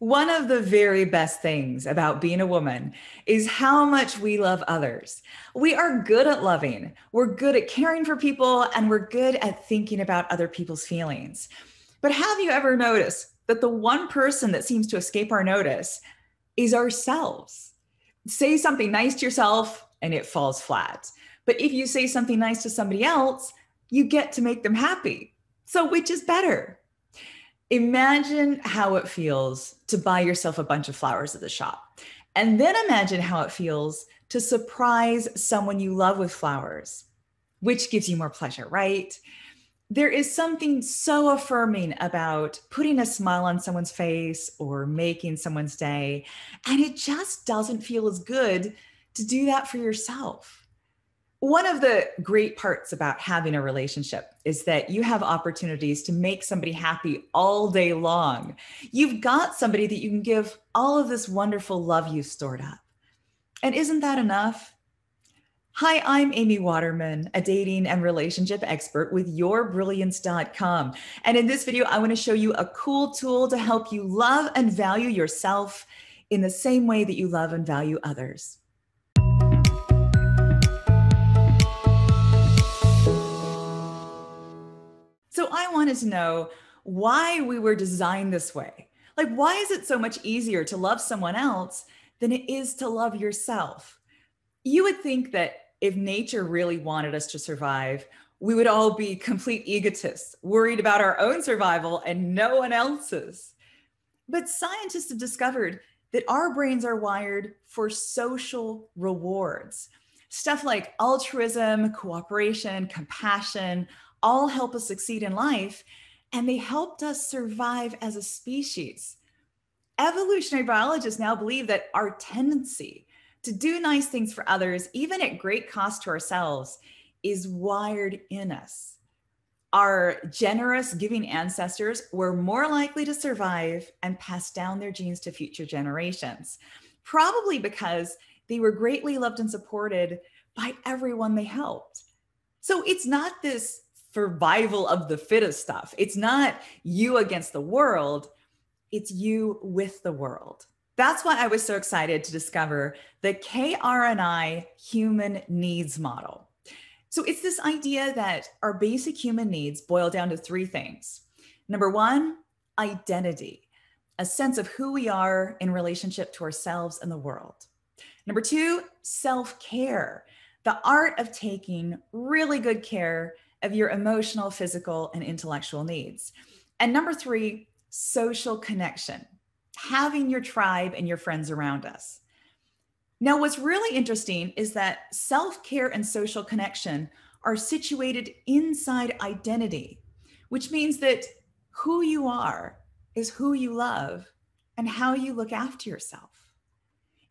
One of the very best things about being a woman is how much we love others. We are good at loving, we're good at caring for people, and we're good at thinking about other people's feelings. But have you ever noticed that the one person that seems to escape our notice is ourselves? Say something nice to yourself and it falls flat. But if you say something nice to somebody else, you get to make them happy. So which is better? Imagine how it feels to buy yourself a bunch of flowers at the shop. And then imagine how it feels to surprise someone you love with flowers, which gives you more pleasure, right? There is something so affirming about putting a smile on someone's face or making someone's day. And it just doesn't feel as good to do that for yourself. One of the great parts about having a relationship is that you have opportunities to make somebody happy all day long. You've got somebody that you can give all of this wonderful love you've stored up. And isn't that enough? Hi, I'm Amy Waterman, a dating and relationship expert with yourbrilliance.com. And in this video, I want to show you a cool tool to help you love and value yourself in the same way that you love and value others. So I wanted to know why we were designed this way. Like, why is it so much easier to love someone else than it is to love yourself? You would think that if nature really wanted us to survive, we would all be complete egotists, worried about our own survival and no one else's. But scientists have discovered that our brains are wired for social rewards. Stuff like altruism, cooperation, compassion, all help us succeed in life, and they helped us survive as a species. Evolutionary biologists now believe that our tendency to do nice things for others, even at great cost to ourselves, is wired in us. Our generous, giving ancestors were more likely to survive and pass down their genes to future generations, probably because they were greatly loved and supported by everyone they helped. So it's not this survival of the fittest stuff. It's not you against the world, it's you with the world. That's why I was so excited to discover the KRNI human needs model. So it's this idea that our basic human needs boil down to three things. Number one, identity, a sense of who we are in relationship to ourselves and the world. Number two, self-care, the art of taking really good care of your emotional, physical, and intellectual needs. And number three, social connection, having your tribe and your friends around us. Now, what's really interesting is that self-care and social connection are situated inside identity, which means that who you are is who you love and how you look after yourself.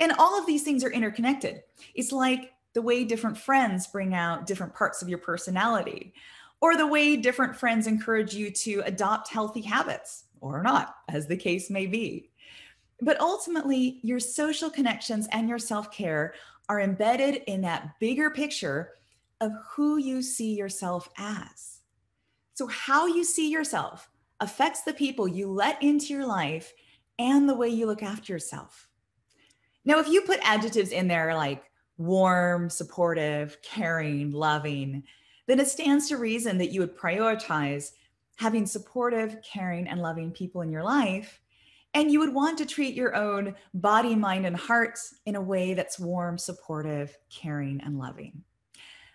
And all of these things are interconnected. It's like the way different friends bring out different parts of your personality, or the way different friends encourage you to adopt healthy habits, or not, as the case may be. But ultimately, your social connections and your self-care are embedded in that bigger picture of who you see yourself as. So how you see yourself affects the people you let into your life and the way you look after yourself. Now, if you put adjectives in there like warm, supportive, caring, loving, then it stands to reason that you would prioritize having supportive, caring, and loving people in your life. And you would want to treat your own body, mind, and heart in a way that's warm, supportive, caring, and loving.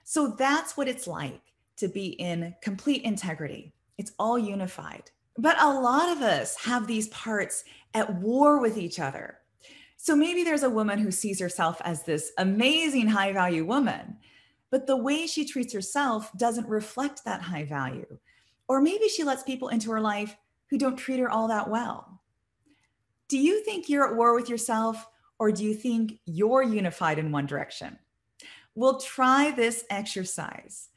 So that's what it's like to be in complete integrity. It's all unified. But a lot of us have these parts at war with each other. So maybe there's a woman who sees herself as this amazing high value woman, but the way she treats herself doesn't reflect that high value. Or maybe she lets people into her life who don't treat her all that well. Do you think you're at war with yourself, or do you think you're unified in one direction? We'll try this exercise.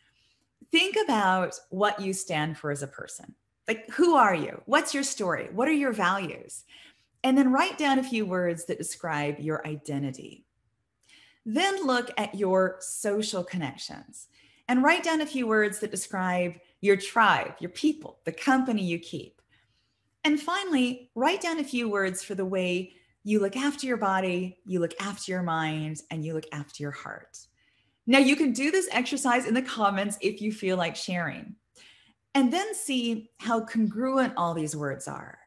Think about what you stand for as a person. Like, who are you? What's your story? What are your values? And then write down a few words that describe your identity. Then look at your social connections and write down a few words that describe your tribe, your people, the company you keep. And finally, write down a few words for the way you look after your body, you look after your mind, and you look after your heart. Now, you can do this exercise in the comments if you feel like sharing, and then see how congruent all these words are.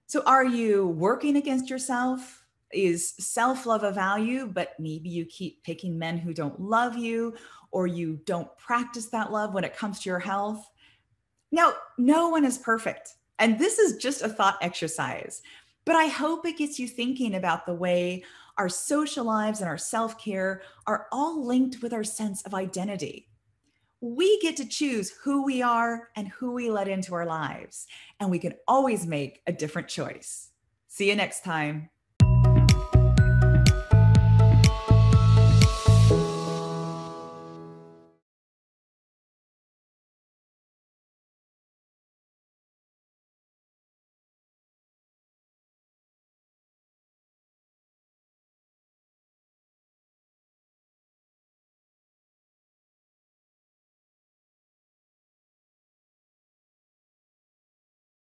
So, are you working against yourself? Is self love a value, but maybe you keep picking men who don't love you, or you don't practice that love when it comes to your health? Now, no one is perfect. And this is just a thought exercise, but I hope it gets you thinking about the way our social lives and our self care are all linked with our sense of identity. We get to choose who we are and who we let into our lives, and we can always make a different choice. See you next time.